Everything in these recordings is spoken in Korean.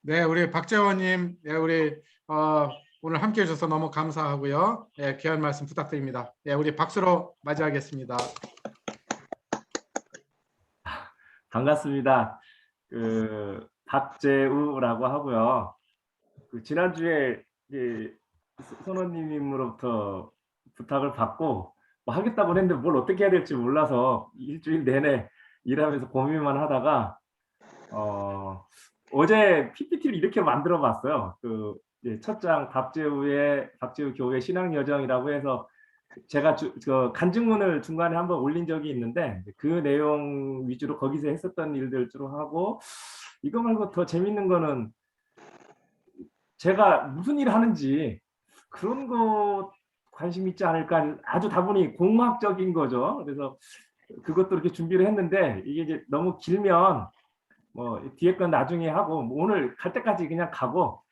네, 우리 박재원님, 네, 우리 오늘 함께 해주셔서 너무 감사하고요. 네, 귀한 말씀 부탁드립니다. 네, 우리 박수로 맞이하겠습니다. 반갑습니다. 박재우라고 하고요. 지난주에 선호님으로부터 부탁을 받고 뭐 하겠다고 했는데 뭘 어떻게 해야 될지 몰라서 일주일 내내 일하면서 고민만 하다가 어제 PPT를 이렇게 만들어 봤어요. 첫 장 박재우 교회 신앙 여정이라고 해서 제가 간증문을 중간에 한번 올린 적이 있는데 그 내용 위주로 거기서 했었던 일들 주로 하고, 이거 말고 더 재밌는 거는 제가 무슨 일을 하는지 그런 거 관심 있지 않을까, 아주 다분히 공학적인 거죠. 그래서 그것도 이렇게 준비를 했는데 이게 이제 너무 길면 뭐 뒤에 건 나중에 하고, 뭐 오늘 갈 때까지 그냥 가고,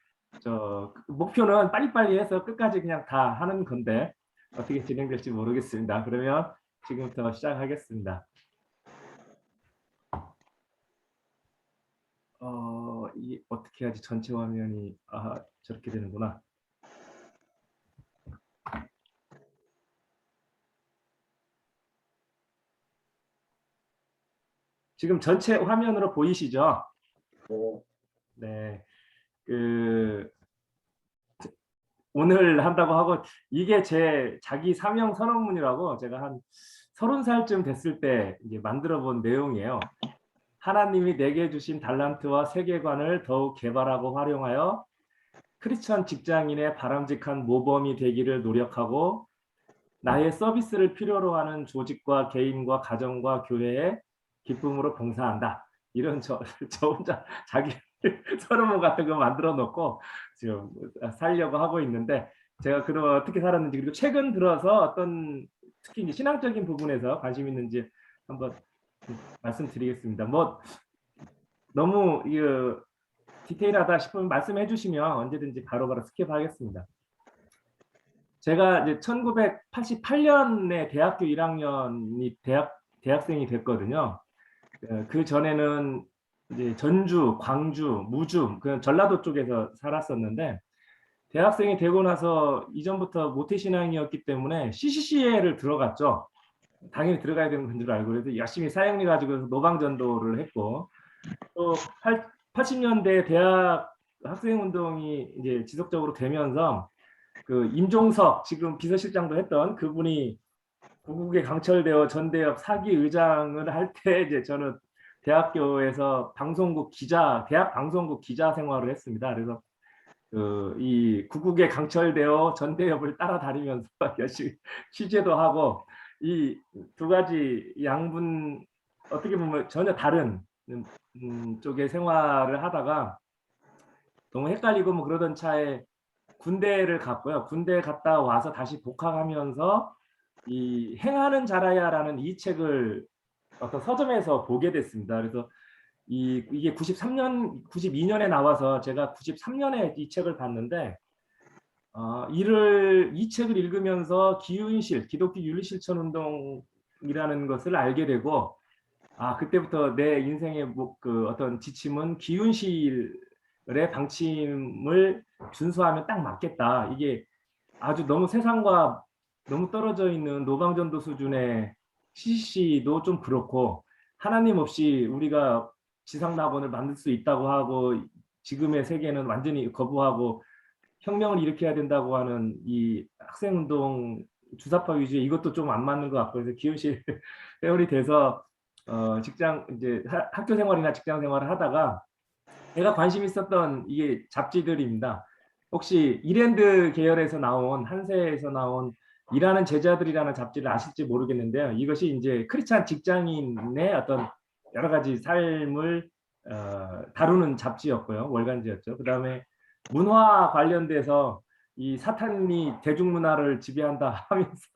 목표는 빨리빨리 해서 끝까지 그냥 다 하는 건데 어떻게 진행될지 모르겠습니다. 그러면 지금부터 시작하겠습니다. 이게 어떻게 해야지 전체 화면이 저렇게 되는구나. 지금 전체 화면으로 보이시죠? 네. 오늘 한다고 하고, 이게 제 자기 사명 선언문이라고 제가 한 30살쯤 됐을 때 이제 만들어 본 내용이에요. 하나님이 내게 주신 달란트와 세계관을 더욱 개발하고 활용하여 크리스천 직장인의 바람직한 모범이 되기를 노력하고, 나의 서비스를 필요로 하는 조직과 개인과 가정과 교회에 기쁨으로 봉사한다. 이런 저 혼자 자기 서론문 같은 거 만들어 놓고 지금 살려고 하고 있는데, 제가 그럼 어떻게 살았는지, 그리고 최근 들어서 어떤 특히 이제 신앙적인 부분에서 관심 있는지 한번 말씀드리겠습니다. 뭐 너무 디테일하다 싶으면 말씀해 주시면 언제든지 바로바로 스킵하겠습니다. 제가 이제 1988년에 대학교 1학년이 대학생이 됐거든요. 그 전에는 이제 전주, 광주, 무주, 그 전라도 쪽에서 살았었는데, 대학생이 되고 나서 이전부터 모태신앙이었기 때문에 CCCA를 들어갔죠. 당연히 들어가야 되는 건 줄 알고, 그래서 열심히 사역리 가지고 노방전도를 했고, 또 80년대 대학 학생운동이 이제 지속적으로 되면서 임종석 지금 비서실장도 했던 그분이 구국에 강철되어 전대협 사기 의장을 할 때 이제 저는 대학교에서 대학 방송국 기자 생활을 했습니다. 그래서 이 구국에 강철되어 전대협을 따라다니면서 열심히 취재도 하고, 이 두 가지 양분 어떻게 보면 전혀 다른 쪽의 생활을 하다가 너무 헷갈리고 뭐 그러던 차에 군대를 갔고요. 군대 갔다 와서 다시 복학하면서 이 행하는 자라야라는 이 책을 어떤 서점에서 보게 됐습니다. 그래서 이게 92년에 나와서 제가 93년에 이 책을 봤는데, 이 책을 읽으면서 기윤실, 기독교 윤리실천운동이라는 것을 알게 되고, 그때부터 내 인생의 어떤 지침은 기윤실의 방침을 준수하면 딱 맞겠다. 이게 아주 너무 세상과 너무 떨어져 있는 노방전도 수준의 CCC도 좀 그렇고, 하나님 없이 우리가 지상낙원을 만들 수 있다고 하고 지금의 세계는 완전히 거부하고 혁명을 일으켜야 된다고 하는 이 학생운동 주사파 위주의 이것도 좀 안 맞는 것 같고, 그래서 기윤실 회원이 돼서 이제 학교 생활이나 직장 생활을 하다가 제가 관심 있었던 이게 잡지들입니다. 혹시 이랜드 계열에서 나온, 한세에서 나온 일하는 제자들이라는 잡지를 아실지 모르겠는데요. 이것이 이제 크리스찬 직장인의 어떤 여러 가지 삶을 다루는 잡지였고요. 월간지였죠. 그 다음에 문화 관련돼서 이 사탄이 대중문화를 지배한다 하면서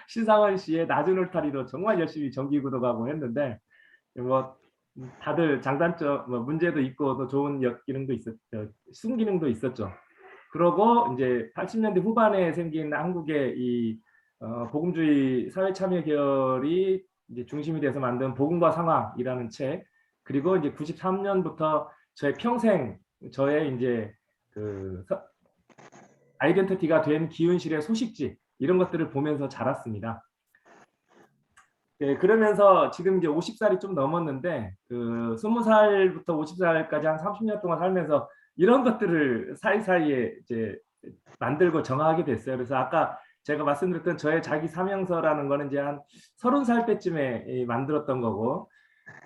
신상원 씨의 낮은 울타리로 정말 열심히 정기구독하고 했는데, 뭐 다들 장단점, 뭐 문제도 있고 또 좋은 기능도 있었죠. 순기능도 있었죠. 그러고 이제 80년대 후반에 생긴 한국의 이 복음주의 사회참여 계열이 이제 중심이 돼서 만든 복음과 상황이라는 책, 그리고 이제 93년부터 저의 평생 저의 이제 그 아이덴티티가 된 기훈실의 소식지 이런 것들을 보면서 자랐습니다. 네, 그러면서 지금 이제 50살이 좀 넘었는데 그 20살부터 50살까지 한 30년 동안 살면서 이런 것들을 사이사이에 이제 만들고 정하게 됐어요. 그래서 아까 제가 말씀드렸던 저의 자기 사명서라는 거는 이제 한 30살 때쯤에 만들었던 거고,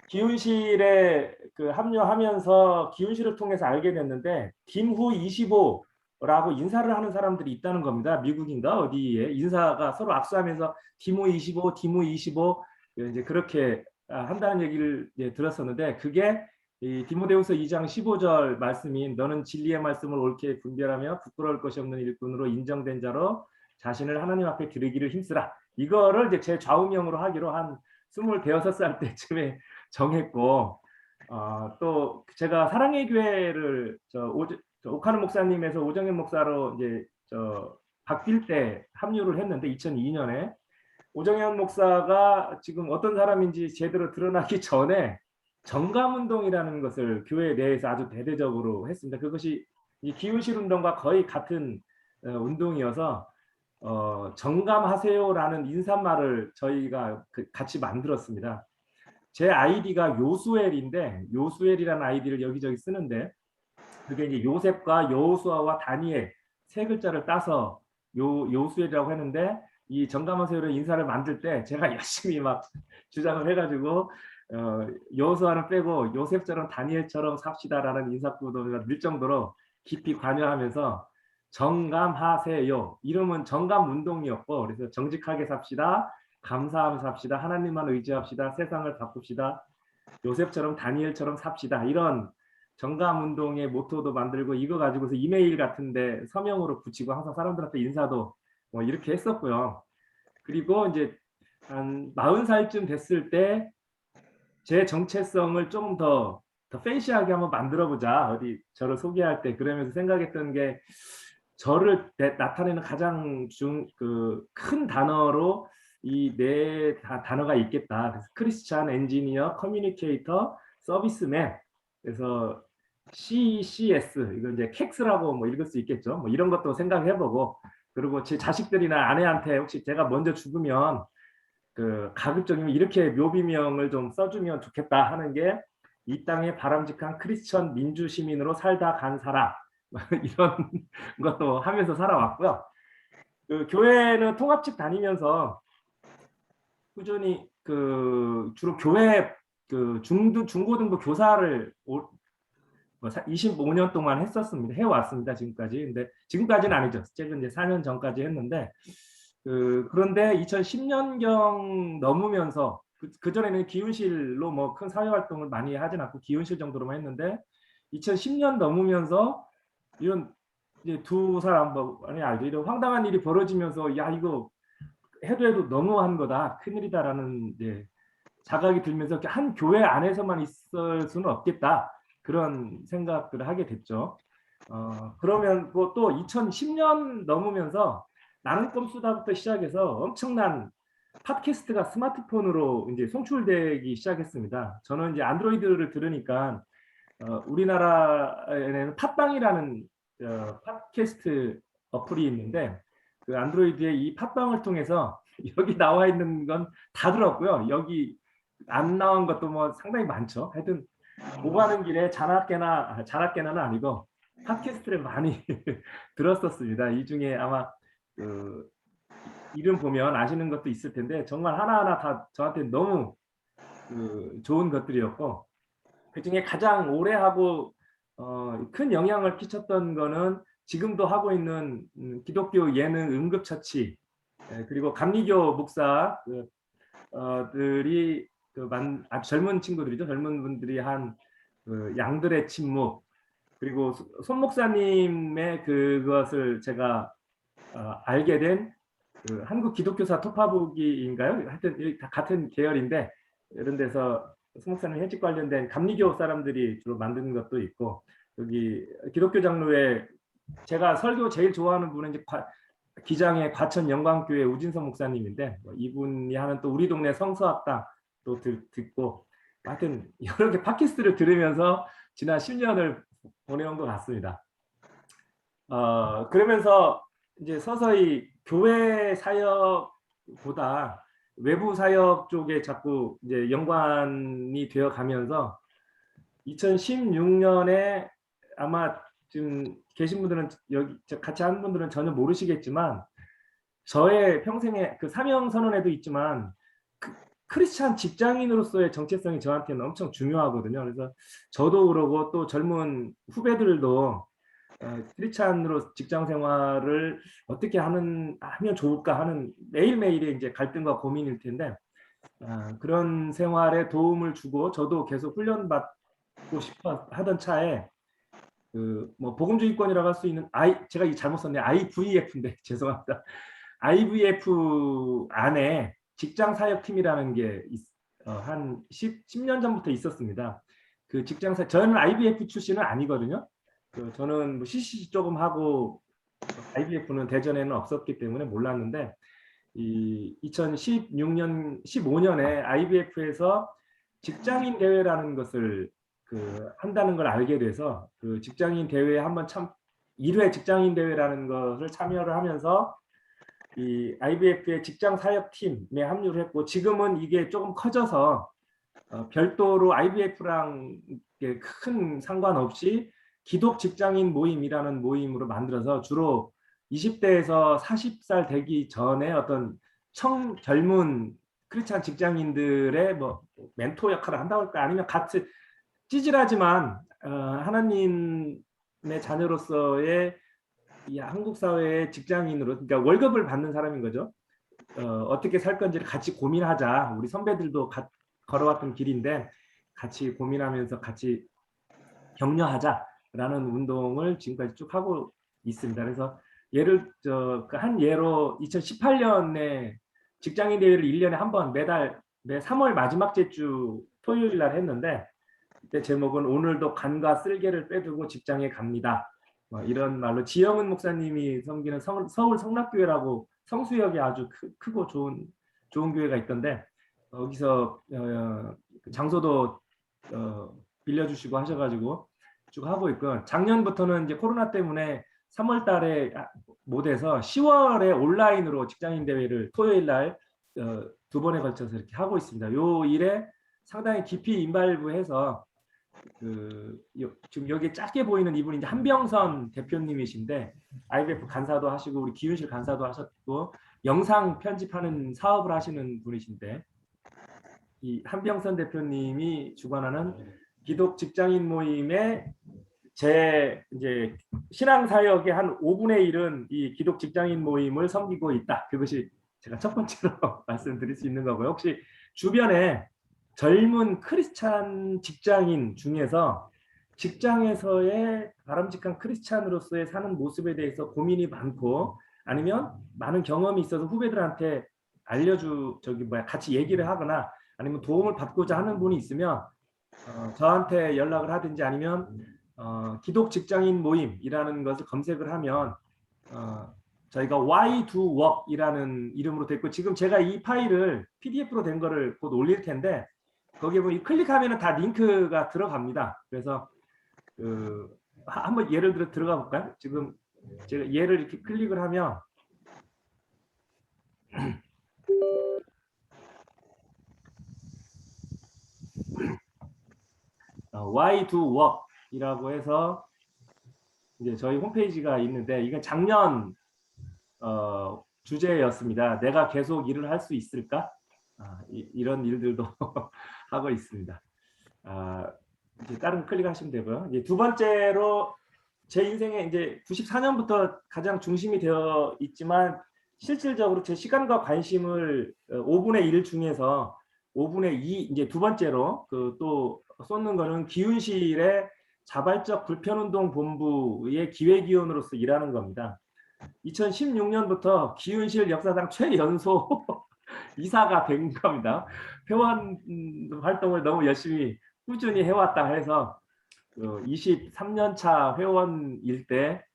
기훈실에 그 합류하면서 기훈실을 통해서 알게 됐는데 김후 25라고 인사를 하는 사람들이 있다는 겁니다. 미국인가 어디에 인사가 서로 악수하면서 디모 25, 디모 25 이제 그렇게 한다는 얘기를 들었었는데, 그게 이 디모데후서 2장 15절 말씀인 너는 진리의 말씀을 옳게 분별하며 부끄러울 것이 없는 일꾼으로 인정된 자로 자신을 하나님 앞에 드리기를 힘쓰라. 이거를 이제 제 좌우명으로 하기로 한 26살 때쯤에 정했고, 또 제가 사랑의 교회를 오카는 목사님에서 오정현 목사로 이제 바뀔 때 합류를 했는데 2002년에 오정현 목사가 지금 어떤 사람인지 제대로 드러나기 전에 정감운동이라는 것을 교회 내에서 아주 대대적으로 했습니다. 그것이 이 기훈실 운동과 거의 같은 운동이어서 정감하세요라는 인사말을 저희가 같이 만들었습니다. 제 아이디가 요수엘인데, 요수엘이라는 아이디를 여기저기 쓰는데 그게 이제 요셉과 여호수아와 다니엘 세 글자를 따서 요수엘이라고 했는데, 이 정감하세요를 인사를 만들 때 제가 열심히 막 주장을 해가지고 여호수아는 빼고 요셉처럼 다니엘처럼 삽시다라는 인사구도가 늘 정도로 깊이 관여하면서 정감하세요. 이름은 정감운동이었고, 그래서 정직하게 삽시다, 감사하며 삽시다, 하나님만 의지합시다, 세상을 바꿉시다, 요셉처럼 다니엘처럼 삽시다, 이런 정감운동의 모토도 만들고 이거 가지고서 이메일 같은데 서명으로 붙이고 항상 사람들한테 인사도 뭐 이렇게 했었고요. 그리고 이제 한 40살쯤 됐을 때 제 정체성을 좀 더 팬시하게 한번 만들어보자, 어디 저를 소개할 때. 그러면서 생각했던 게, 저를 나타내는 가장 큰 단어로 이 네 단어가 있겠다. 그래서 크리스찬, 엔지니어, 커뮤니케이터, 서비스맨. 그래서 CCS, 이거 이제 캑스라고 뭐 읽을 수 있겠죠. 뭐 이런 것도 생각해보고, 그리고 제 자식들이나 아내한테 혹시 제가 먼저 죽으면 그 가급적이면 이렇게 묘비명을 좀 써주면 좋겠다 하는 게, 이 땅에 바람직한 크리스천 민주 시민으로 살다 간 사람 이런 것도 하면서 살아왔고요. 그 교회는 통합직 다니면서 꾸준히 그 주로 교회 그 중고등부 교사를 25년 동안 했었습니다. 해왔습니다. 지금까지. 근데 지금까지는 아니죠. 최근 이제 4년 전까지 했는데, 그런데 2010년경 넘으면서 그전에는 기훈실로 뭐 큰 사회활동을 많이 하진 않고 기훈실 정도로만 했는데, 2010년 넘으면서 이런 이제 두 사람 아니 알죠, 이런 황당한 일이 벌어지면서 야 이거 해도 너무한 거다, 큰일이다라는 이제 자각이 들면서 한 교회 안에서만 있을 수는 없겠다, 그런 생각들을 하게 됐죠. 그러면 또 2010년 넘으면서 나는 꼼수다부터 시작해서 엄청난 팟캐스트가 스마트폰으로 이제 송출되기 시작했습니다. 저는 이제 안드로이드를 들으니까 우리나라에는 팟빵이라는 팟캐스트 어플이 있는데, 그 안드로이드에 이 팟빵을 통해서 여기 나와 있는 건 다 들었고요. 여기 안 나온 것도 뭐 상당히 많죠. 하여튼 오가는 길에 자나깨나는 아니고 팟캐스트를 많이 들었었습니다. 이 중에 아마 그 이름 보면 아시는 것도 있을 텐데 정말 하나하나 다 저한테 너무 좋은 것들이었고, 그 중에 가장 오래 하고 큰 영향을 끼쳤던 거는 지금도 하고 있는 기독교 예능 응급처치, 그리고 감리교 목사들이 아주 젊은 친구들이죠. 젊은 분들이 한 양들의 침묵, 그리고 손 목사님의 그것을 제가 알게 된 한국 기독교사 토파보기인가요? 하여튼 다 같은 계열인데, 이런 데서 손 목사님 회직 관련된 감리교 사람들이 주로 만드는 것도 있고, 여기 기독교 장로에 제가 설교 제일 좋아하는 분은 이제 기장의 과천 영광교회 우진선 목사님인데, 이분이 하는 또 우리 동네 성서학당 또 듣고, 하여튼 여러 개 팟캐스트를 들으면서 지난 10년을 보내온 것 같습니다. 그러면서 이제 서서히 교회 사역보다 외부 사역 쪽에 자꾸 이제 연관이 되어 가면서 2016년에 아마 지금 계신 분들은 여기 같이 한 분들은 전혀 모르시겠지만 저의 평생의 그 사명 선언에도 있지만 크리스찬 직장인으로서의 정체성이 저한테는 엄청 중요하거든요. 그래서 저도 그러고 또 젊은 후배들도 크리스찬으로 직장 생활을 어떻게 하면 좋을까 하는 매일매일의 이제 갈등과 고민일 텐데 그런 생활에 도움을 주고 저도 계속 훈련받고 싶어 하던 차에 그 뭐 복음주의권이라고 할 수 있는 제가 이 잘못 썼네. IVF인데 죄송합니다. IVF 안에 직장 사역팀이라는 게 한 10년 전부터 있었습니다. 그 저는 IVF 출신은 아니거든요. 저는 뭐 CCC 조금 하고 IVF는 대전에는 없었기 때문에 몰랐는데 2016년, 15년에 IVF에서 직장인 대회라는 것을 한다는 걸 알게 돼서 그 직장인 대회에 한번 1회 직장인 대회라는 것을 참여를 하면서 이 IVF의 직장 사역 팀에 합류를 했고 지금은 이게 조금 커져서 별도로 IVF랑 큰 상관없이 기독 직장인 모임이라는 모임으로 만들어서 주로 20대에서 40살 되기 전에 어떤 젊은 크리스찬 직장인들의 뭐 멘토 역할을 한다고 할까 아니면 같이 찌질하지만 하나님의 자녀로서의 이 한국 사회의 직장인으로 그러니까 월급을 받는 사람인 거죠. 어떻게 살 건지를 같이 고민하자. 우리 선배들도 걸어왔던 길인데 같이 고민하면서 같이 격려하자라는 운동을 지금까지 쭉 하고 있습니다. 그래서 한 예로 2018년에 직장인 대회를 1년에 한 번 매 3월 마지막 주 토요일 날 했는데 그때 제목은 오늘도 간과 쓸개를 빼두고 직장에 갑니다. 이런 말로 지영은 목사님이 섬기는 서울 성락교회라고 성수역에 아주 크고 좋은 교회가 있던데 거기서 장소도 빌려주시고 하셔가지고 쭉 하고 있고 작년부터는 이제 코로나 때문에 3월 달에 못해서 10월에 온라인으로 직장인 대회를 토요일 날 2번에 걸쳐서 이렇게 하고 있습니다. 요 일에 상당히 깊이 임발부해서 지금 여기 작게 보이는 이분이 이제 한병선 대표님이신데 IVF 간사도 하시고 우리 기윤실 간사도 하셨고 영상 편집하는 사업을 하시는 분이신데 이 한병선 대표님이 주관하는 기독 직장인 모임의 제 이제 신앙 사역의 한 5분의 1은 이 기독 직장인 모임을 섬기고 있다. 그것이 제가 첫 번째로 말씀드릴 수 있는 거고요. 혹시 주변에 젊은 크리스찬 직장인 중에서 직장에서의 바람직한 크리스찬으로서의 사는 모습에 대해서 고민이 많고 아니면 많은 경험이 있어서 후배들한테 같이 얘기를 하거나 아니면 도움을 받고자 하는 분이 있으면 저한테 연락을 하든지 아니면 기독 직장인 모임이라는 것을 검색을 하면 저희가 Why do Work이라는 이름으로 됐고 지금 제가 이 파일을 PDF로 된 거를 곧 올릴 텐데 거기에 보면 클릭하면 다 링크가 들어갑니다. 그래서 한번 예를 들어 들어가 볼까요? 지금 제가 얘를 이렇게 클릭을 하면 Why do Work이라고 해서 이제 저희 홈페이지가 있는데 이건 작년 주제였습니다. 내가 계속 일을 할 수 있을까? 이런 일들도 하고 있습니다. 이제 다른 클릭하시면 되고요. 이제 두 번째로 제 인생에 이제 94년부터 가장 중심이 되어 있지만 실질적으로 제 시간과 관심을 5분의 1 중에서 5분의 2 이제 두 번째로 또 쏟는 거는 기훈실의 자발적 불편운동 본부의 기획위원으로서 일하는 겁니다. 2016년부터 기훈실 역사상 최연소 이사가 된 겁니다. 회원 활동을 너무 열심히 꾸준히 해왔다 해서 23년 차 회원일 때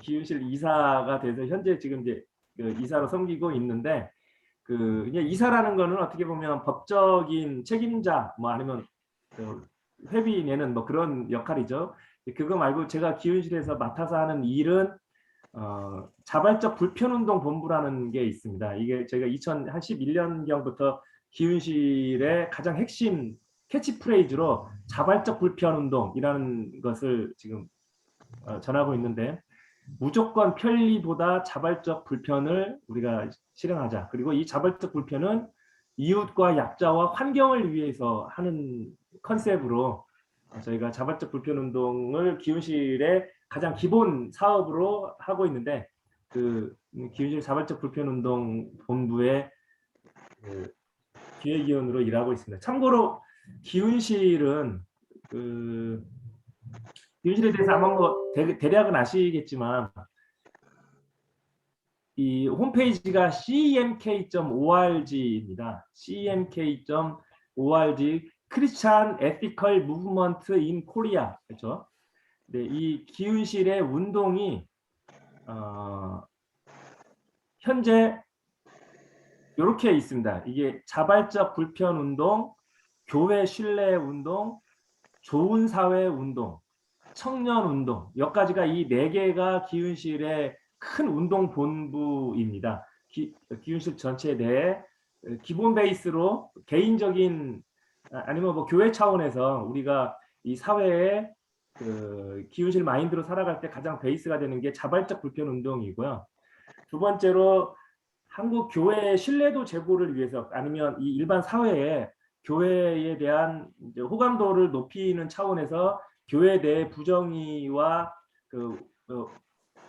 기훈실 이사가 돼서 현재 지금 이제 이사로 섬기고 있는데 이제 이사라는 거는 어떻게 보면 법적인 책임자 뭐 아니면 회비 내는 뭐 그런 역할이죠. 그거 말고 제가 기훈실에서 맡아서 하는 일은 자발적 불편운동 본부라는 게 있습니다. 이게 저희가 2011년경부터 기훈실의 가장 핵심 캐치프레이즈로 자발적 불편운동이라는 것을 지금 전하고 있는데, 무조건 편리보다 자발적 불편을 우리가 실행하자. 그리고 이 자발적 불편은 이웃과 약자와 환경을 위해서 하는 컨셉으로 저희가 자발적 불편 운동을 기훈실의 가장 기본 사업으로 하고 있는데, 그 기훈실 자발적 불편 운동 본부의 그 기획위원으로 일하고 있습니다. 참고로 기훈실은 기훈실에 대해서 아마 뭐 대략은 아시겠지만, 이 홈페이지가 cmk.org입니다. cmk.org 크리스찬 에티컬 무브먼트 인 코리아. 그렇죠? 네, 이 기훈실의 운동이 현재 이렇게 있습니다. 이게 자발적 불편 운동, 교회 신뢰 운동, 좋은 사회 운동, 청년 운동, 여기까지가 이 네 개가 기훈실의 큰 운동 본부입니다. 기훈실 전체 내에 기본 베이스로 개인적인 아니면 뭐 교회 차원에서 우리가 이 사회에 기훈실 마인드로 살아갈 때 가장 베이스가 되는 게 자발적 불편 운동이고요. 두 번째로 한국 교회의 신뢰도 제고를 위해서, 아니면 이 일반 사회에 교회에 대한 이제 호감도를 높이는 차원에서 교회 내 부정의와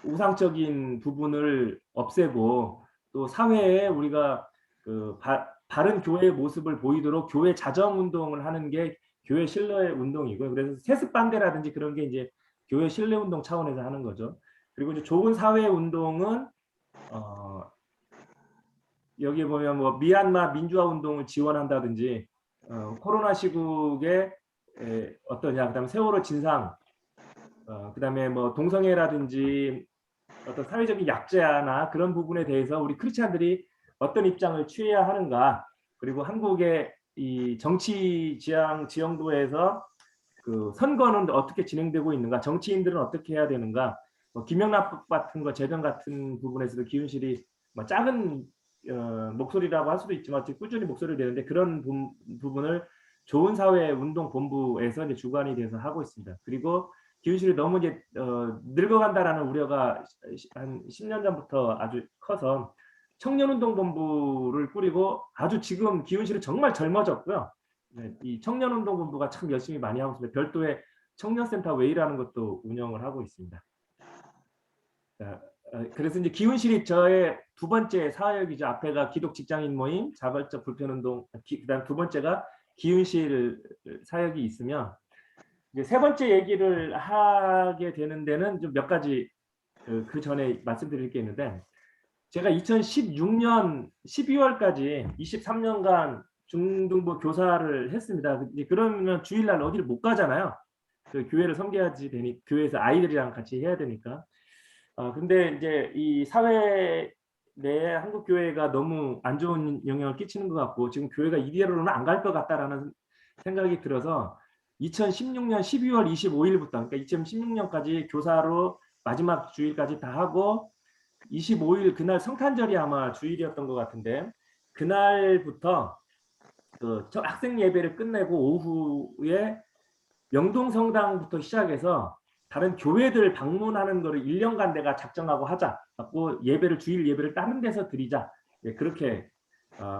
우상적인 부분을 없애고, 또 사회에 우리가 바른 교회의 모습을 보이도록 교회 자정 운동을 하는 게 교회 신뢰 운동이고요. 그래서 세습 반대라든지 그런 게 이제 교회 신뢰 운동 차원에서 하는 거죠. 그리고 이제 좋은 사회 운동은 여기 보면 뭐 미얀마 민주화 운동을 지원한다든지, 코로나 시국에 어떠냐, 그다음에 세월호 진상, 그다음에 뭐 동성애라든지 어떤 사회적인 약자나 그런 부분에 대해서 우리 크리스찬들이 어떤 입장을 취해야 하는가, 그리고 한국의 이 정치 지형도에서 그 선거는 어떻게 진행되고 있는가, 정치인들은 어떻게 해야 되는가, 뭐 김영란법 같은 거, 재정 같은 부분에서도 기훈실이 뭐 작은 목소리라고 할 수도 있지만 꾸준히 목소리를 내는데, 그런 부분을 좋은 사회 운동 본부에서 이제 주관이 돼서 하고 있습니다. 그리고 기훈실이 너무 이제 늙어간다라는 우려가 한 10년 전부터 아주 커서 청년운동본부를 꾸리고, 아주 지금 기훈실은 정말 젊어졌고요. 네, 이 청년운동본부가 참 열심히 많이 하고 있습니다. 별도의 청년센터 웨이라는 것도 운영을 하고 있습니다. 자, 그래서 이제 기훈실이 저의 두 번째 사역이죠. 앞에가 기독 직장인 모임, 자발적 불편운동, 그다음 두 번째가 기훈실 사역이 있으면, 이제 세 번째 얘기를 하게 되는 데는 좀 몇 가지 그 전에 말씀드릴 게 있는데, 제가 2016년 12월까지 23년간 중등부 교사를 했습니다. 그러면 주일날 어디를 못 가잖아요. 그 교회를 섬겨야지 되니, 교회에서 아이들이랑 같이 해야 되니까. 근데 이제 이 사회 내에 한국 교회가 너무 안 좋은 영향을 끼치는 것 같고, 지금 교회가 이대로는 안 갈 것 같다라는 생각이 들어서 2016년 12월 25일부터, 그러니까 2016년까지 교사로 마지막 주일까지 다 하고, 25일 그날 성탄절이 아마 주일이었던 것 같은데, 그날부터 학생 예배를 끝내고 오후에 명동성당부터 시작해서 다른 교회들 방문하는 거를 1년간 내가 작정하고 하자. 갖고 예배를, 주일 예배를 다른 데서 드리자. 예, 그렇게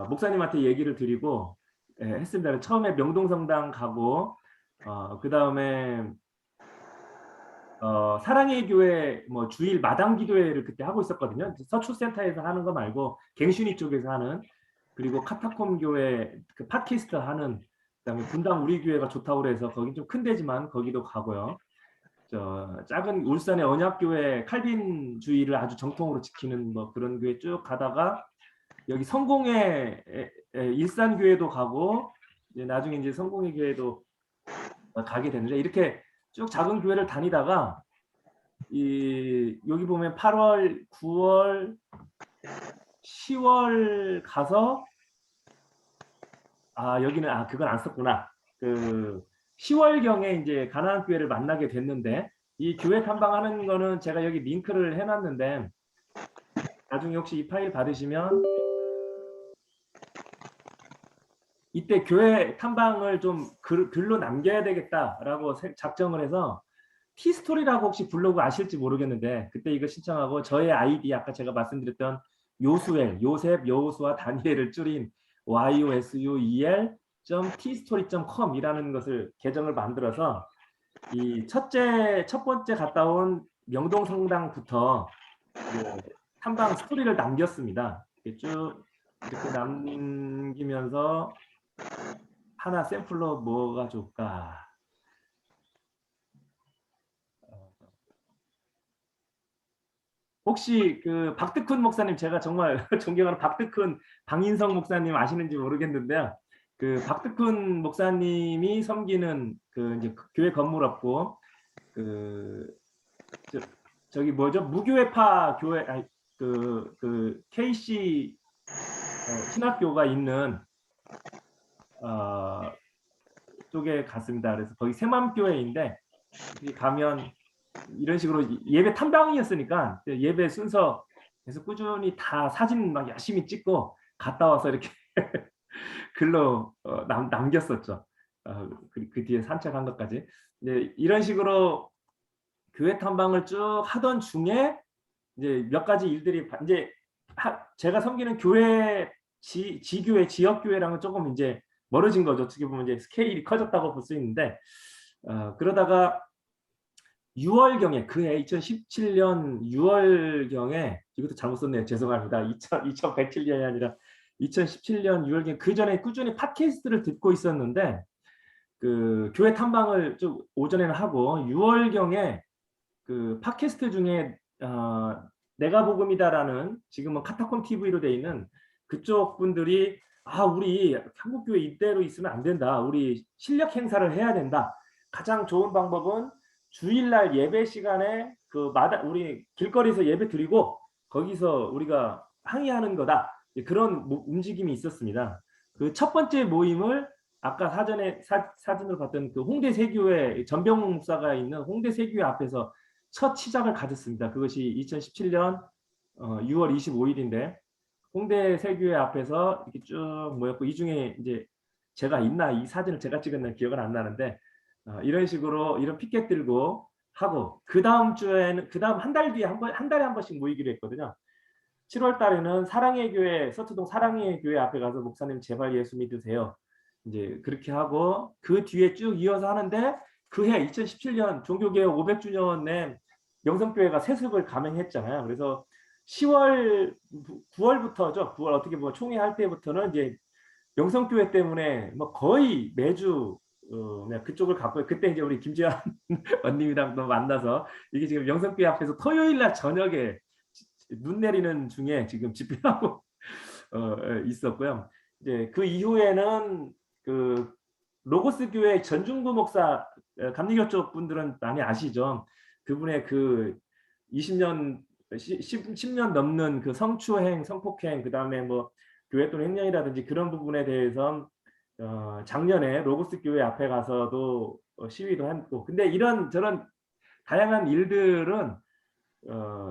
목사님한테 얘기를 드리고 했습니다. 처음에 명동성당 가고, 그 다음에 사랑의 교회 뭐 주일 마당 기도회를 그때 하고 있었거든요. 서초센터에서 하는 거 말고 갱신이 쪽에서 하는, 그리고 카타콤 교회 그 팟캐스트 하는, 그다음에 분당 우리 교회가 좋다고 그래서 거긴 좀 큰 데지만 거기도 가고요. 작은 울산의 언약교회 칼빈 주의를 아주 정통으로 지키는 뭐 그런 교회 쭉 가다가, 여기 성공의 일산교회도 가고, 이제 나중에 이제 성공의 교회도 가게 됐는데, 이렇게 쭉 작은 교회를 다니다가 여기 보면 8월, 9월, 10월 가서, 여기는 그건 안 썼구나. 10월경에 이제 가나안 교회를 만나게 됐는데, 이 교회 탐방하는 거는 제가 여기 링크를 해놨는데 나중에 혹시 이 파일 받으시면 이때 교회 탐방을 좀 글로 남겨야 되겠다라고 작정을 해서 티스토리라고 혹시 블로그 아실지 모르겠는데 그때 이거 신청하고 저의 아이디 아까 제가 말씀드렸던 요수엘, 요셉, 여호수아, 다니엘을 줄인 yusuel.tstory.com이라는 것을 계정을 만들어서 이 첫 번째 갔다 온 명동 성당부터 탐방 스토리를 남겼습니다. 이렇게 쭉 이렇게 남기면서 하나 샘플로 뭐가 좋을까? 혹시 그 박득훈 목사님, 제가 정말 존경하는 박득훈 방인성 목사님 아시는지 모르겠는데요. 그 박득훈 목사님이 섬기는 그 이제 교회 건물 없고 그 저기 뭐죠? 무교회파 교회, 아니 그 KC 신학교가 있는 쪽에 갔습니다. 그래서 거기 새맘교회인데 거기 가면 이런 식으로 예배 탐방이었으니까 예배 순서 계속 꾸준히 다 사진 막 열심히 찍고 갔다 와서 이렇게 글로 남겼었죠. 그 뒤에 산책한 것까지. 이제 이런 식으로 교회 탐방을 쭉 하던 중에 이제 몇 가지 일들이 이제 제가 섬기는 교회 지교회 지역교회랑은 조금 이제 멀어진 거죠. 어떻게 보면 이제 스케일이 커졌다고 볼 수 있는데 그러다가 6월경에 그해 2017년 6월경에 이것도 잘못 썼네요. 죄송합니다. 2107년이 아니라 2017년 6월경 그 전에 꾸준히 팟캐스트를 듣고 있었는데 그 교회 탐방을 좀 오전에는 하고 6월경에 그 팟캐스트 중에 내가 복음이다라는 지금은 카타콤 TV로 돼 있는 그쪽 분들이 우리 한국교회 이대로 있으면 안 된다. 우리 실력 행사를 해야 된다. 가장 좋은 방법은 주일날 예배 시간에 우리 길거리에서 예배 드리고 거기서 우리가 항의하는 거다. 그런 움직임이 있었습니다. 그 첫 번째 모임을 아까 사진으로 봤던 그 홍대 세교회 전병욱 목사가 있는 홍대 세교회 앞에서 첫 시작을 가졌습니다. 그것이 2017년 6월 25일인데 홍대 세교회 앞에서 이렇게 쭉 모였고 이 중에 이제 제가 있나 이 사진을 제가 찍었나 기억은 안 나는데 이런 식으로 이런 피켓 들고 하고 그 다음 주에는 그 다음 한 달 뒤에 한 달에 한 번씩 모이기로 했거든요. 7월 달에는 사랑의 교회 서초동 사랑의 교회 앞에 가서 목사님 제발 예수 믿으세요. 이제 그렇게 하고 그 뒤에 쭉 이어서 하는데 그해 2017년 종교개혁 500주년에 영성교회가 세습을 감행했잖아요. 그래서 10월 9월부터죠. 9월 어떻게 보면 총회할 때부터는 이제 영성교회 때문에 뭐 거의 매주 그쪽을 갖고 그때 이제 우리 김지환 원님이랑도 만나서 이게 지금 영성교회 앞에서 토요일 날 저녁에 눈 내리는 중에 지금 집회하고 있었고요. 이제 그 이후에는 그 로고스 교회 전중구 목사 감리교 쪽 분들은 많이 아시죠. 그분의 그 10년 넘는 그 성추행, 성폭행, 그 다음에 뭐 교회 또는 횡령이라든지 그런 부분에 대해서 작년에 로고스 교회 앞에 가서도 시위도 했고, 근데 이런 저런 다양한 일들은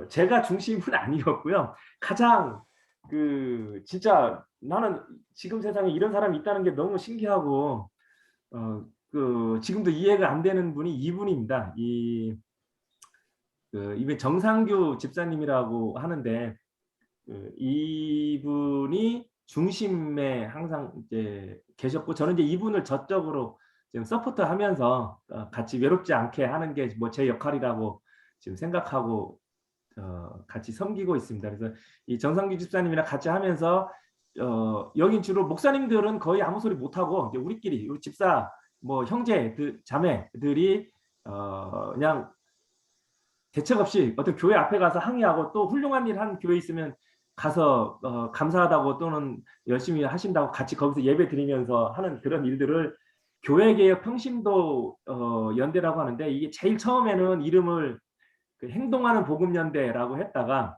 제가 중심은 아니었고요. 가장 그 진짜 나는 지금 세상에 이런 사람이 있다는 게 너무 신기하고 그 지금도 이해가 안 되는 분이 이분입니다. 이분 정상규 집사님이라고 하는데 이분이 중심에 항상 이제 계셨고 저는 이제 이분을 저쪽으로 지금 서포트하면서 같이 외롭지 않게 하는 게 뭐 제 역할이라고 지금 생각하고 같이 섬기고 있습니다. 그래서 이 정상규 집사님이랑 같이 하면서 여긴 주로 목사님들은 거의 아무 소리 못 하고 이제 우리끼리 우리 집사 뭐 형제 자매들이 그냥 대책 없이 어떤 교회 앞에 가서 항의하고 또 훌륭한 일 한 교회 있으면 가서 감사하다고 또는 열심히 하신다고 같이 거기서 예배 드리면서 하는 그런 일들을 교회개혁 평신도 연대라고 하는데 이게 제일 처음에는 이름을 그 행동하는 복음연대라고 했다가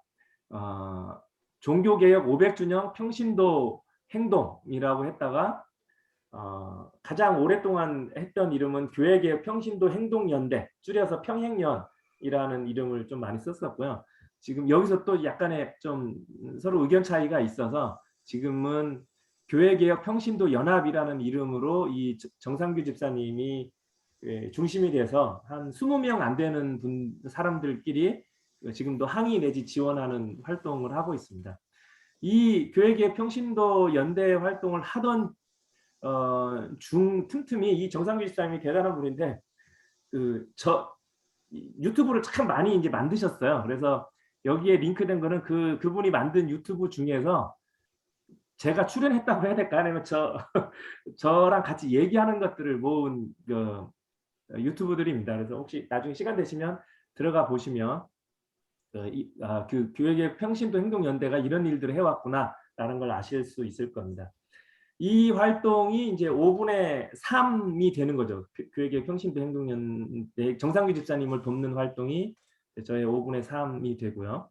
종교개혁 500주년 평신도 행동이라고 했다가 가장 오랫동안 했던 이름은 교회개혁 평신도 행동연대, 줄여서 평행연이라는 이름을 좀 많이 썼었고요. 지금 여기서 또 약간의 좀 서로 의견 차이가 있어서 지금은 교회개혁 평신도 연합이라는 이름으로 이 정상규 집사님이 중심이 돼서 한 20명 안 되는 사람들끼리 지금도 항의 내지 지원하는 활동을 하고 있습니다. 이 교회개혁 평신도 연대 활동을 하던 틈틈이 이 정상규 집사님이 대단한 분인데 유튜브를 참 많이 이제 만드셨어요. 그래서 여기에 링크된 거는 그분이 만든 유튜브 중에서 제가 출연했다고 해야 될까? 아니면 저랑 같이 얘기하는 것들을 모은 유튜브들입니다. 그래서 혹시 나중에 시간 되시면 들어가 보시면 그 교회개혁 평신도 행동연대가 이런 일들을 해왔구나라는 걸 아실 수 있을 겁니다. 이 활동이 이제 5분의 3이 되는 거죠. 교회개혁 평신도 행동연대 정상규 집사님을 돕는 활동이 저의 5분의 3이 되고요.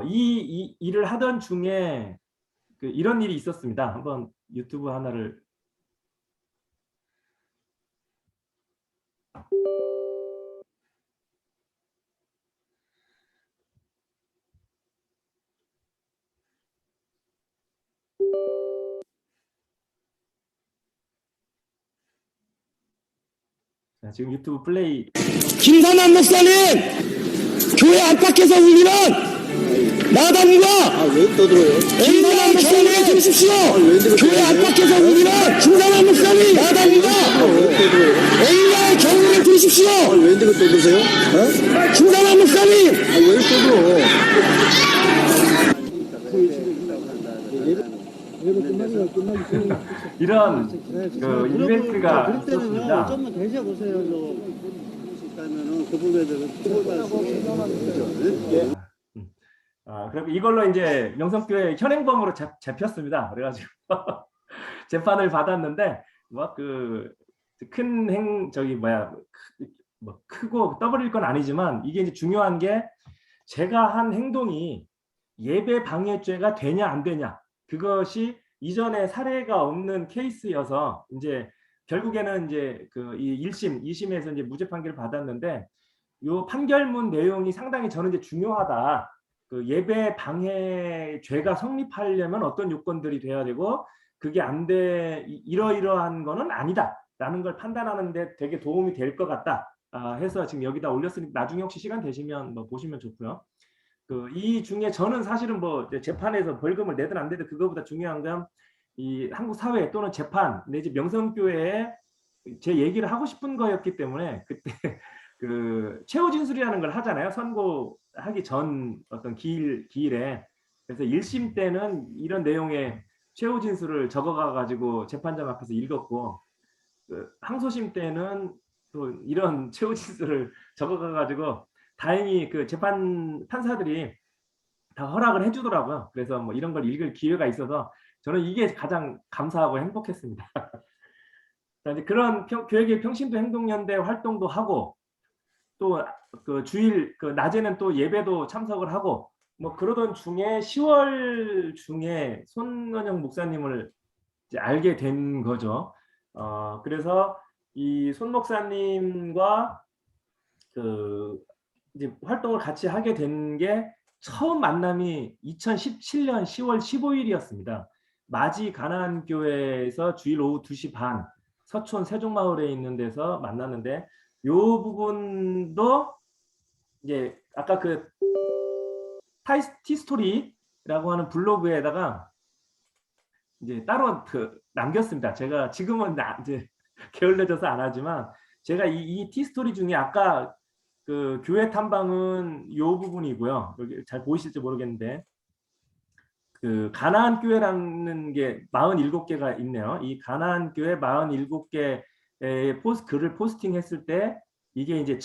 이 일을 하던 중에 이런 일이 있었습니다. 한번 유튜브 하나를 지금 유튜브 플레이. 김산환 목사님, 교회 안팎에서 울리는 나담과 왜 떠들어요? 김산환 목사님 들으십시오. 교회 안팎에서 울리는 김산환 목사님 나담과 왜 떠들어요? A의 경우를 들으십시오. 왜 이렇게 떠드세요? 어? 김산환 목사님, 왜 떠들어? 이런 이벤트가 그럴 때는 있었습니다. 좀만 되셔보세요. 있다면은 그 부분에 대해서 그리고 이걸로 이제 명성교회 현행범으로 잡혔습니다. 그래가지고 재판을 받았는데 크고 떠버릴 건 아니지만 이게 이제 중요한 게 제가 한 행동이 예배 방해죄가 되냐 안 되냐, 그것이 이전에 사례가 없는 케이스여서 이제 결국에는 이제 이 1심, 2심에서 이제 무죄 판결을 받았는데 요 판결문 내용이 상당히 저는 이제 중요하다. 예배 방해죄가 성립하려면 어떤 요건들이 돼야 되고 그게 안 돼, 이러이러한 거는 아니다라는 걸 판단하는데 되게 도움이 될 것 같다 해서 지금 여기다 올렸으니까 나중에 혹시 시간 되시면 보시면 좋고요. 이 중에 저는 사실은 재판에서 벌금을 내든 안 내든 그거보다 중요한 건 이 한국 사회 또는 재판 내지 명성교회에 제 얘기를 하고 싶은 거였기 때문에 그때 최후 진술이라는 걸 하잖아요. 선고하기 전 어떤 기일에. 그래서 1심 때는 이런 내용의 최후 진술을 적어가 가지고 재판장 앞에서 읽었고 항소심 때는 또 이런 최후 진술을 적어가 가지고 다행히 재판 판사들이 다 허락을 해주더라고요. 그래서 이런 걸 읽을 기회가 있어서 저는 이게 가장 감사하고 행복했습니다. 이제 그런 교회개혁 평신도 행동연대 활동도 하고 또 주일 낮에는 또 예배도 참석을 하고 그러던 중에 10월 중에 손건영 목사님을 이제 알게 된 거죠. 그래서 이 손 목사님과 이제 활동을 같이 하게 된 게 처음 만남이 2017년 10월 15일이었습니다. 마지 가나안교회에서 주일 오후 2시 반 서촌 세종마을에 있는 데서 만났는데 요 부분도 이제 아까 티스토리라고 하는 블로그에다가 이제 따로 남겼습니다. 제가 지금은 이제 게을러져서 안 하지만 제가 이 티스토리 중에 아까 교회 탐방은 요 부분이고요. 여기 잘 보이실지 모르겠는데 가나안 교회라는 게 47개가 있네요. 이 가나안 교회 47개의 글을 포스팅했을 때 이게 이제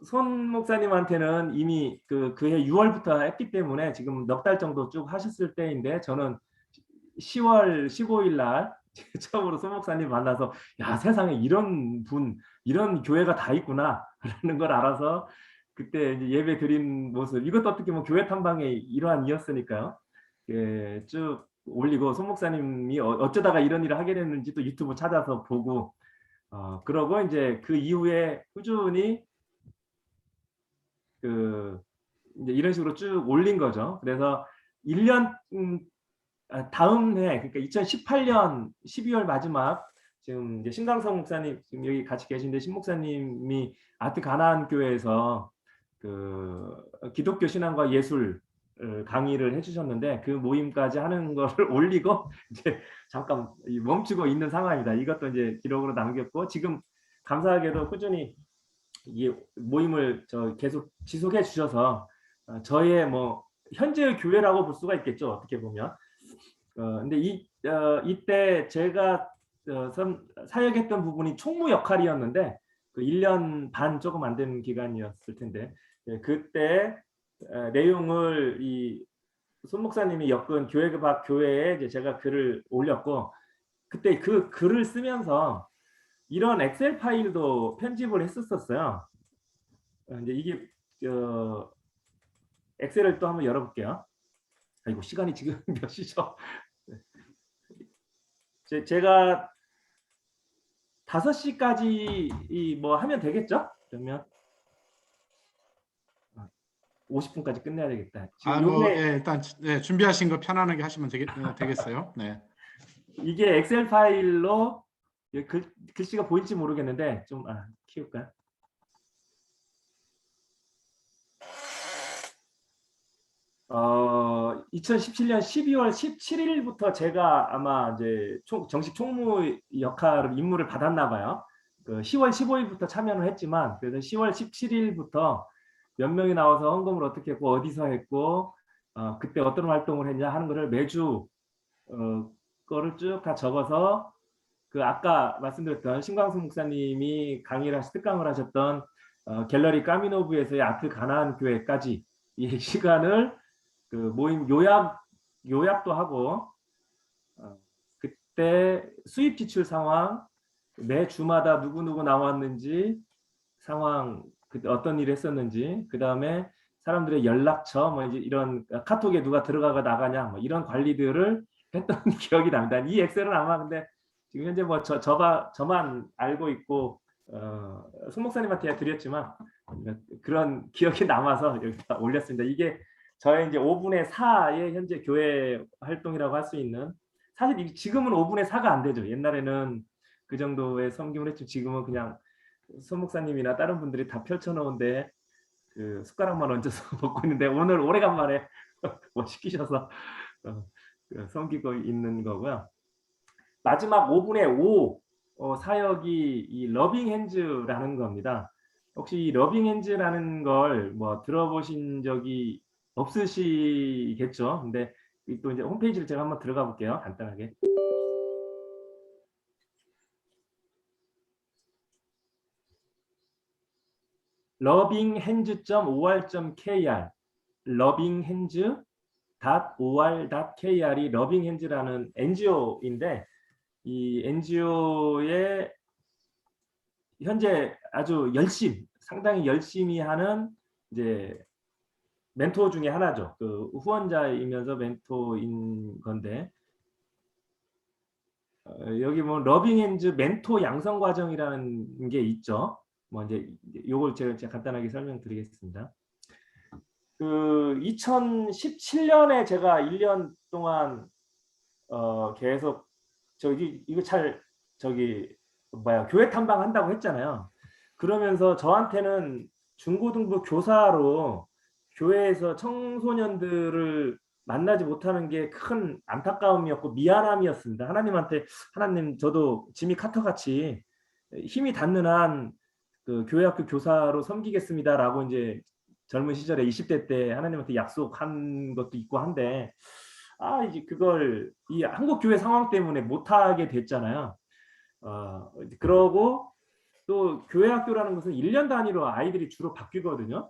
손 목사님한테는 이미 그해 6월부터 했기 때문에 지금 넉 달 정도 쭉 하셨을 때인데 저는 10월 15일 날 처음으로 손 목사님 만나서 야, 세상에 이런 교회가 다 있구나라는 걸 알아서 그때 이제 예배 드린 모습, 이것도 어떻게 보면 교회 탐방의 일환이었으니까요. 쭉 올리고 손 목사님이 어쩌다가 이런 일을 하게 됐는지 또 유튜브 찾아서 보고 그러고 이제 그 이후에 꾸준히 이제 이런 식으로 쭉 올린 거죠. 그래서 1년 다음 해, 그러니까 2018년 12월 마지막 지금 이제 신강성 목사님 지금 여기 같이 계신데 신 목사님이 아트 가나안 교회에서 기독교 신앙과 예술 강의를 해주셨는데 그 모임까지 하는 거를 올리고 이제 잠깐 멈추고 있는 상황입니다. 이것도 이제 기록으로 남겼고 지금 감사하게도 꾸준히 이 모임을 계속 지속해 주셔서 저의 뭐 현재의 교회라고 볼 수가 있겠죠. 어떻게 보면. 근데 이때 제가 사역했던 부분이 총무 역할이었는데 그 1년 반 조금 안 되는 기간이었을 텐데 그때 내용을 이 손 목사님이 엮은 교회 밖 교회에 이제 제가 글을 올렸고 그때 그 글을 쓰면서 이런 엑셀 파일도 편집을 했었어요. 이제 이게 엑셀을 또 한번 열어볼게요. 아이고 시간이 지금 몇 시죠? 제가 5시까지 뭐 하면 되겠죠? 그러면 50분까지 끝내야 되겠다. 지금 요게 일단 준비하신 거 편안하게 하시면 되겠어요. 네. 이게 엑셀 파일로 글씨가 보일지 모르겠는데 좀 키울까요? 어, 2017년 12월 17일부터 제가 아마 이제 정식 총무 역할을 임무를 받았나 봐요. 10월 15일부터 참여를 했지만 그래서 10월 17일부터 몇 명이 나와서 헌금을 어떻게 했고 어디서 했고 그때 어떤 활동을 했냐 하는 거를 매주 거를 쭉 다 적어서 아까 말씀드렸던 신광수 목사님이 특강을 하셨던 갤러리 까미노브에서의 아트 가나안 교회까지 이 시간을 모임 요약도 하고 그때 수입 지출 상황 매 주마다 누구 나왔는지 상황 그때 어떤 일을 했었는지 그 다음에 사람들의 연락처 뭐 이제 이런 카톡에 누가 들어가가 나가냐 뭐 이런 관리들을 했던 기억이 납니다. 이 엑셀은 아마 근데 지금 현재 뭐 저만 알고 있고 손 목사님한테 드렸지만 그런 기억이 남아서 여기다 올렸습니다. 이게 저의 이제 5분의 4의 현재 교회 활동이라고 할 수 있는 사실 지금은 5분의 4가 안 되죠. 옛날에는 그 정도의 섬김을 했죠. 지금은 그냥 손 목사님이나 다른 분들이 다 펼쳐놓은데 숟가락만 얹어서 먹고 있는데 오늘 오래간만에 뭐 시키셔서 섬기고 있는 거고요. 마지막 5분의 5 사역이 이 러빙 핸즈라는 겁니다. 혹시 이 러빙 핸즈라는 걸 뭐 들어보신 적이 없으시겠죠? 근데 또 이제 홈페이지를 제가 한번 들어가 볼게요. 간단하게. lovinghands.or.kr lovinghands.or.kr이 러빙핸즈라는 NGO인데 이 NGO의 현재 아주 상당히 열심히 하는 이제 멘토 중에 하나죠. 후원자이면서 멘토인 건데 여기 뭐 러빙핸즈 멘토 양성 과정이라는 게 있죠. 뭐 이제 요걸 제가 간단하게 설명드리겠습니다. 2017년에 제가 1년 동안 계속 교회 탐방한다고 했잖아요. 그러면서 저한테는 중고등부 교사로 교회에서 청소년들을 만나지 못하는 게 큰 안타까움이었고 미안함이었습니다. 하나님 저도 지미 카터 같이 힘이 닿는 한 교회학교 교사로 섬기겠습니다라고 이제 젊은 시절에 20대 때 하나님한테 약속한 것도 있고 한데 이제 그걸 이 한국 교회 상황 때문에 못하게 됐잖아요. 그러고 또 교회 학교라는 것은 1년 단위로 아이들이 주로 바뀌거든요.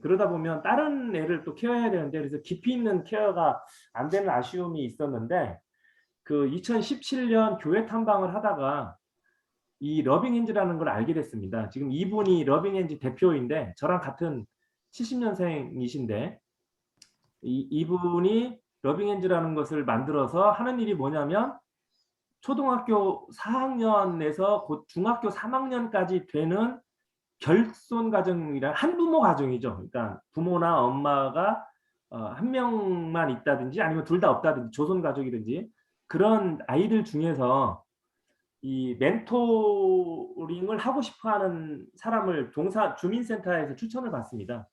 그러다 보면 다른 애를 또 케어해야 되는데 그래서 깊이 있는 케어가 안 되는 아쉬움이 있었는데 2017년 교회 탐방을 하다가 이 러빙핸즈라는 걸 알게 됐습니다. 지금 이분이 러빙핸즈 대표인데 저랑 같은 70년생이신데 이분이 러빙엔즈라는 것을 만들어서 하는 일이 뭐냐면 초등학교 4학년에서 곧 중학교 3학년까지 되는 결손 가정이란 한부모 가정이죠. 그러니까 부모나 엄마가 한 명만 있다든지 아니면 둘 다 없다든지 조손 가족이든지 그런 아이들 중에서 이 멘토링을 하고 싶어하는 사람을 주민센터에서 추천을 받습니다.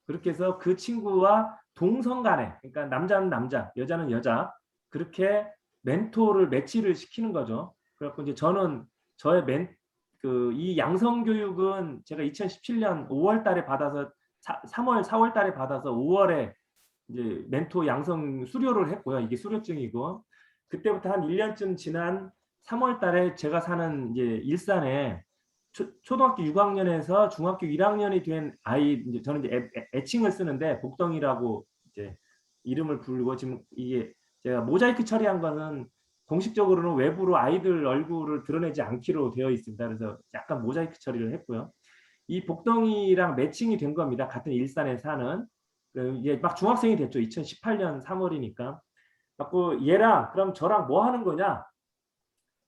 그렇게 해서 그 친구와 동성 간에, 그러니까 남자는 남자, 여자는 여자, 그렇게 멘토를 매치를 시키는 거죠. 그래갖고 이제 저는 저의 이 양성 교육은 제가 2017년 5월 달에 받아서 3월, 4월 달에 받아서 5월에 이제 멘토 양성 수료를 했고요. 이게 수료증이고, 그때부터 한 1년쯤 지난 3월 달에 제가 사는 이제 일산에 초등학교 6학년에서 중학교 1학년이 된 아이, 이제 저는 이제 애칭을 쓰는데 복덩이라고 이제 이름을 부르고, 지금 이게 제가 모자이크 처리한 거는 공식적으로는 외부로 아이들 얼굴을 드러내지 않기로 되어 있습니다. 그래서 약간 모자이크 처리를 했고요. 이 복덩이랑 매칭이 된 겁니다. 같은 일산에 사는. 이게 막 중학생이 됐죠. 2018년 3월이니까. 갖고 얘랑 그럼 저랑 뭐 하는 거냐?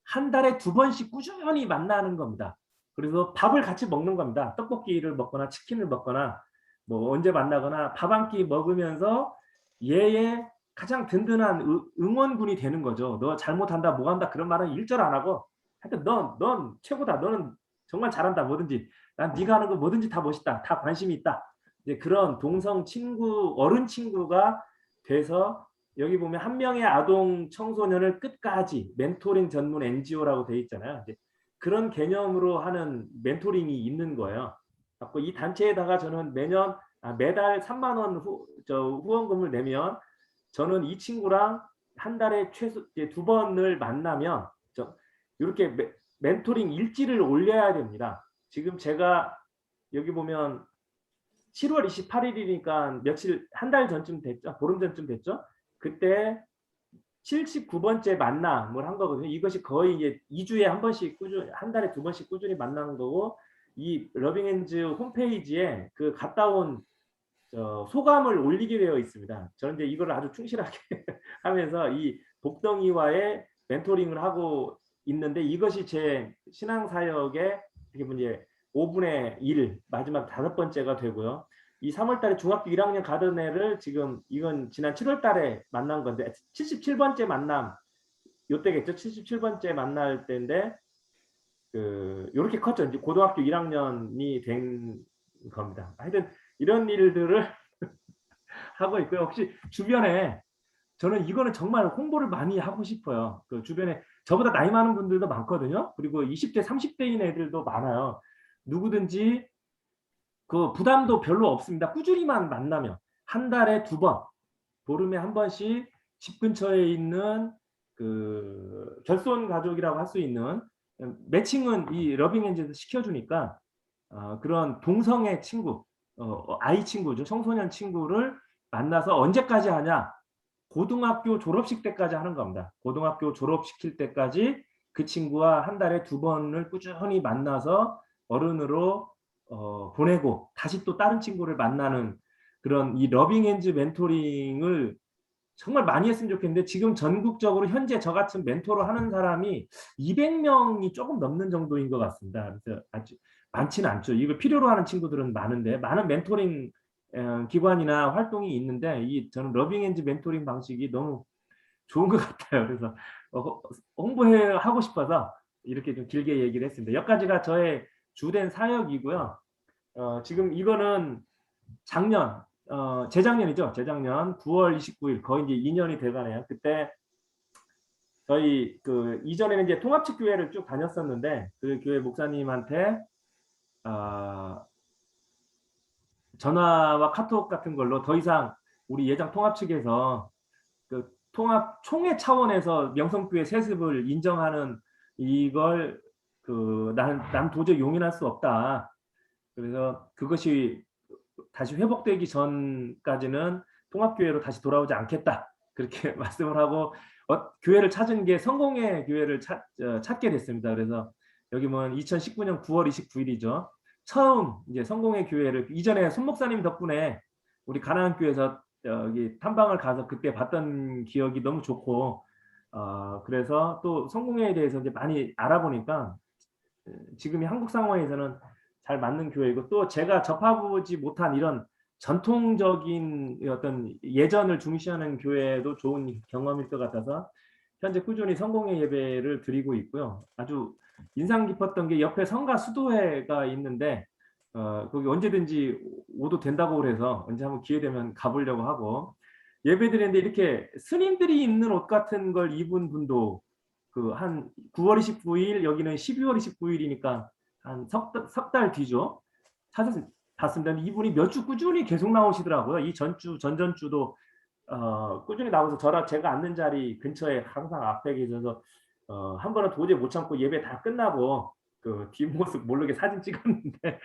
한 달에 2번씩 꾸준히 만나는 겁니다. 그래서 밥을 같이 먹는 겁니다. 떡볶이를 먹거나 치킨을 먹거나 뭐 언제 만나거나 밥 한 끼 먹으면서 얘의 가장 든든한 응원군이 되는 거죠. 너 잘못한다, 뭐 한다 그런 말은 일절 안 하고, 하여튼 넌 최고다. 너는 정말 잘한다. 뭐든지. 난 네가 하는 거 뭐든지 다 멋있다. 다 관심이 있다. 이제 그런 동성 친구, 어른 친구가 돼서 여기 보면 한 명의 아동 청소년을 끝까지 멘토링 전문 NGO라고 되어 있잖아요. 이제 그런 개념으로 하는 멘토링이 있는 거예요. 그래서 이 단체에다가 저는 매달 3만 원 후원금을 내면 저는 이 친구랑 한 달에 최소 2번을 만나면 이렇게 멘토링 일지를 올려야 됩니다. 지금 제가 여기 보면 7월 28일이니까 한 달 전쯤 됐죠. 보름 전쯤 됐죠. 그때 79번째 만남을 한 거거든요. 이것이 거의 이제 2주에 한 번씩 한 달에 2번씩 꾸준히 만나는 거고, 이 러빙엔즈 홈페이지에 그 갔다 온 소감을 올리게 되어 있습니다. 저는 이제 이걸 아주 충실하게 하면서 이 복덩이와의 멘토링을 하고 있는데, 이것이 제 신앙사역의 이제 5분의 1 마지막 5번째가 되고요. 이 3월 달에 중학교 1학년 가던 애를 지금 이건 지난 7월 달에 만난 건데 77번째 만남 요때겠죠. 77번째 만날 때인데 요렇게 컸죠. 이제 고등학교 1학년이 된 겁니다. 하여튼 이런 일들을 하고 있고요. 혹시 주변에 저는 이거는 정말 홍보를 많이 하고 싶어요. 그 주변에 저보다 나이 많은 분들도 많거든요. 그리고 20대, 30대인 애들도 많아요. 누구든지 그 부담도 별로 없습니다. 꾸준히만 만나면 한 달에 2번, 보름에 한 번씩 집 근처에 있는 그 결손 가족이라고 할 수 있는 매칭은 이 러빙엔즈에서 시켜주니까 그런 동성애 친구, 아이 친구죠. 청소년 친구를 만나서 언제까지 하냐? 고등학교 졸업식 때까지 하는 겁니다. 고등학교 졸업시킬 때까지 그 친구와 한 달에 2번을 꾸준히 만나서 어른으로 보내고 다시 또 다른 친구를 만나는 그런 이 러빙엔즈 멘토링을 정말 많이 했으면 좋겠는데, 지금 전국적으로 현재 저 같은 멘토를 하는 사람이 200명이 조금 넘는 정도인 것 같습니다. 그래서 아주 많지는 않죠. 이걸 필요로 하는 친구들은 많은데, 많은 멘토링 기관이나 활동이 있는데 저는 러빙엔즈 멘토링 방식이 너무 좋은 것 같아요. 그래서 홍보하고 싶어서 이렇게 좀 길게 얘기를 했습니다. 여기까지가 저의 주된 사역이고요. 지금 이거는 재작년이죠. 재작년 9월 29일 거의 이제 2년이 돼가네요. 그때 저희 이전에는 이제 통합측 교회를 쭉 다녔었는데 그 교회 목사님한테 전화와 카톡 같은 걸로 더 이상 우리 예장 통합 측에서 그 통합 총회 차원에서 명성교회 세습을 인정하는 이걸 난 도저히 용인할 수 없다. 그래서 그것이 다시 회복되기 전까지는 통합교회로 다시 돌아오지 않겠다. 그렇게 말씀을 하고 교회를 찾은 게 성공의 교회를 찾게 됐습니다. 그래서 여기 보면 2019년 9월 29일이죠. 처음 이제 성공의 교회를, 이전에 손 목사님 덕분에 우리 가나안 교회에서 여기 탐방을 가서 그때 봤던 기억이 너무 좋고, 그래서 또 성공회에 대해서 이제 많이 알아보니까 지금이 한국 상황에서는 잘 맞는 교회이고, 또 제가 접해보지 못한 이런 전통적인 어떤 예전을 중시하는 교회도 좋은 경험일 것 같아서 현재 꾸준히 성공회 예배를 드리고 있고요. 아주 인상 깊었던 게 옆에 성가 수도회가 있는데 거기 언제든지 오도 된다고 그래서 언제 한번 기회 되면 가보려고 하고, 예배 드리는데 이렇게 스님들이 입는 옷 같은 걸 입은 분도 그 한 9월 29일, 여기는 12월 29일이니까 한 석 달 뒤죠. 찾아서 봤습니다. 이분이 몇 주 꾸준히 계속 나오시더라고요. 이 전주, 전전주도 꾸준히 나와서 제가 앉는 자리 근처에 항상 앞에 계셔서 한 번은 도저히 못 참고 예배 다 끝나고 그 뒷모습 모르게 사진 찍었는데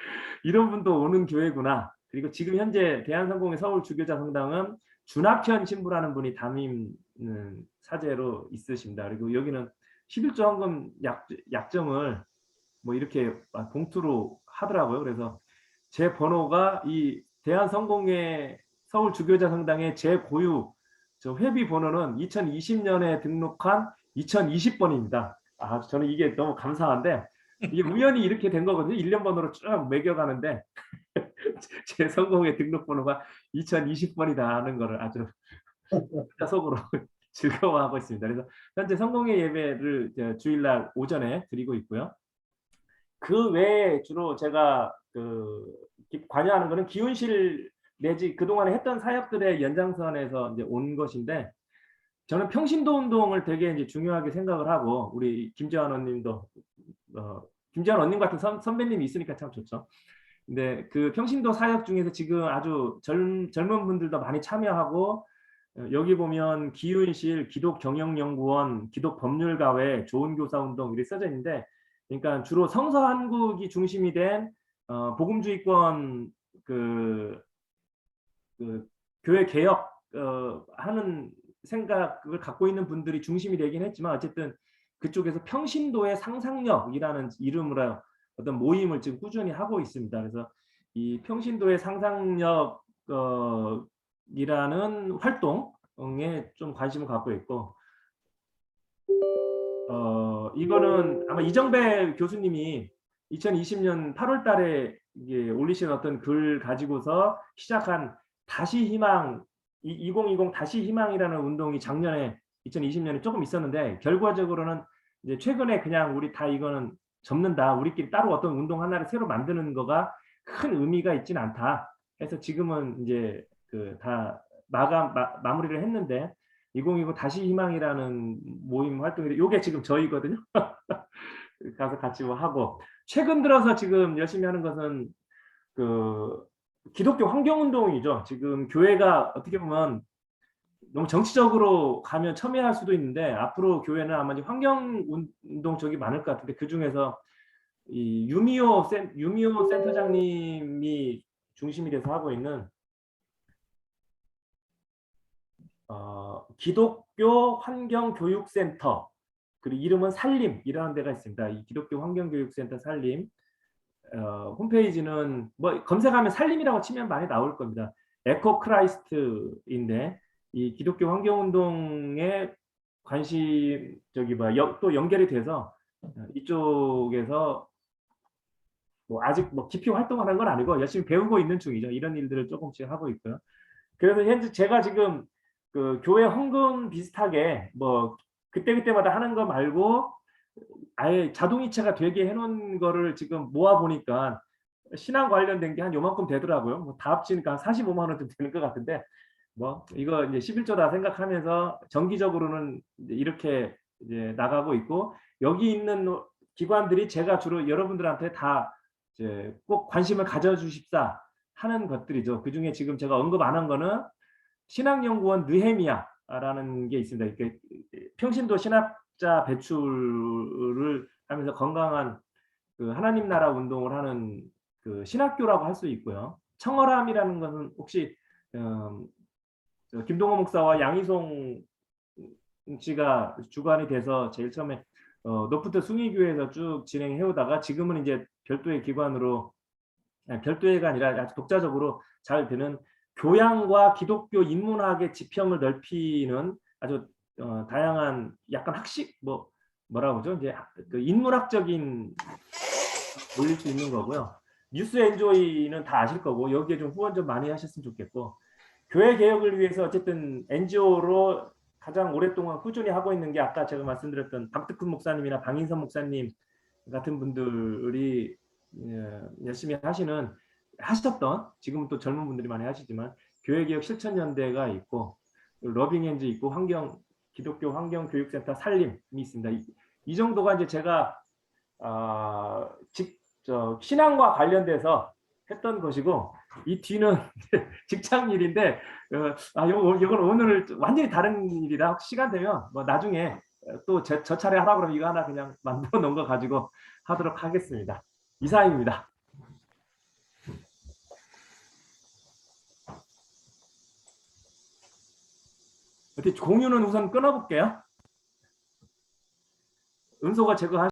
이런 분도 오는 교회구나. 그리고 지금 현재 대한성공회 서울 주교자 성당은 준학현 신부라는 분이 담임 사제로 있으십니다. 그리고 여기는 11조 헌금 약정을 뭐 이렇게 봉투로 하더라고요. 그래서 제 번호가 이 대한성공회 서울 주교자 성당의 제 고유 저 회비 번호는 2020년에 등록한 2020번입니다. 저는 이게 너무 감사한데, 이게 우연히 이렇게 된 거거든요. 1년 번호로 쭉 매겨가는데 제 성공회 등록 번호가 2020번이다 하는 거를 아주 속으로 즐거워하고 있습니다. 그래서 현재 성공회 예배를 주일날 오전에 드리고 있고요. 그 외에 주로 제가 관여하는 거는 기운실 내지 그동안에 했던 사역들의 연장선에서 이제 온 것인데, 저는 평신도 운동을 되게 이제 중요하게 생각을 하고, 우리 김재환 원님도 김재환 원님 같은 선배님이 있으니까 참 좋죠. 근데 그 평신도 사역 중에서 지금 아주 젊은 분들도 많이 참여하고, 여기 보면 기운실, 기독경영연구원, 기독법률가회, 좋은교사운동 이렇게 써져 있는데, 그러니까 주로 성서 한국이 중심이 된 복음주의권 교회 개혁 하는 생각을 갖고 있는 분들이 중심이 되긴 했지만, 어쨌든 그쪽에서 평신도의 상상력이라는 이름으로 어떤 모임을 지금 꾸준히 하고 있습니다. 그래서 이 평신도의 상상력 이라는 활동에 좀 관심을 갖고 있고, 이거는 아마 이정배 교수님이 2020년 8월 달에 올리신 어떤 글 가지고서 시작한 다시 희망, 2020 다시 희망이라는 운동이 작년에 2020년에 조금 있었는데, 결과적으로는 이제 최근에 그냥 우리 다 이거는 접는다, 우리끼리 따로 어떤 운동 하나를 새로 만드는 거가 큰 의미가 있지는 않다 해서 지금은 이제 다 마무리를 했는데, 2020 다시 희망이라는 모임 활동이 요게 지금 저희거든요. 가서 같이 뭐 하고, 최근 들어서 지금 열심히 하는 것은 기독교 환경운동이죠. 지금 교회가 어떻게 보면 너무 정치적으로 가면 첨예할 수도 있는데, 앞으로 교회는 아마 환경운동 쪽이 많을 것 같은데, 그 중에서 이 유미호 센터장님이 중심이 돼서 하고 있는 기독교 환경교육센터, 그리고 이름은 살림이라는 데가 있습니다. 이 기독교 환경교육센터 살림 홈페이지는 뭐 검색하면 살림이라고 치면 많이 나올 겁니다. 에코 크라이스트인데, 이 기독교 환경운동에 관심 또 연결이 돼서 이쪽에서 뭐 아직 뭐 깊이 활동하는 건 아니고 열심히 배우고 있는 중이죠. 이런 일들을 조금씩 하고 있고요. 그래서 현재 제가 지금 교회 헌금 비슷하게 뭐 그때그때마다 하는 거 말고 아예 자동이체가 되게 해놓은 거를 지금 모아 보니까 신앙 관련된 게 한 요만큼 되더라고요. 뭐 다 합치니까 한 45만 원 좀 되는 것 같은데, 뭐 이거 이제 11조다 생각하면서 정기적으로는 이렇게 이제 나가고 있고, 여기 있는 기관들이 제가 주로 여러분들한테 다 이제 꼭 관심을 가져주십사 하는 것들이죠. 그 중에 지금 제가 언급 안 한 거는 신학연구원 느헤미야라는 게 있습니다. 이렇게 평신도 신학자 배출을 하면서 건강한 하나님 나라 운동을 하는 신학교라고 할 수 있고요. 청어람이라는 것은 혹시 김동호 목사와 양희송 씨가 주관이 돼서 제일 처음에 노프트 숭의교회에서 쭉 진행해 오다가 지금은 이제 별도의 기관으로, 별도회가 아니라 아주 독자적으로 잘 되는 교양과 기독교 인문학의 지평을 넓히는 아주 다양한 약간 학식 뭐라고 그러죠? 이제 그 인문학적인 올릴 수 있는 거고요. 뉴스 엔조이는 다 아실 거고 여기에 좀 후원 좀 많이 하셨으면 좋겠고 교회 개혁을 위해서 어쨌든 NGO로 가장 오랫동안 꾸준히 하고 있는 게 아까 제가 말씀드렸던 박득훈 목사님이나 방인선 목사님 같은 분들이 열심히 하셨던 지금은 또 젊은 분들이 많이 하시지만 교회개혁 실천연대가 있고 러빙엔즈 있고 기독교 환경교육센터 살림이 있습니다. 이 정도가 이제 제가 신앙과 관련돼서 했던 것이고 이 뒤는 직장 일인데 이건 오늘 완전히 다른 일이라 시간 되면 뭐 나중에 또 저 차례 하라 그러면 이거 하나 그냥 만들어 놓은 거 가지고 하도록 하겠습니다. 이상입니다. 어떻게 공유는 우선 끊어볼게요. 은소가 제거하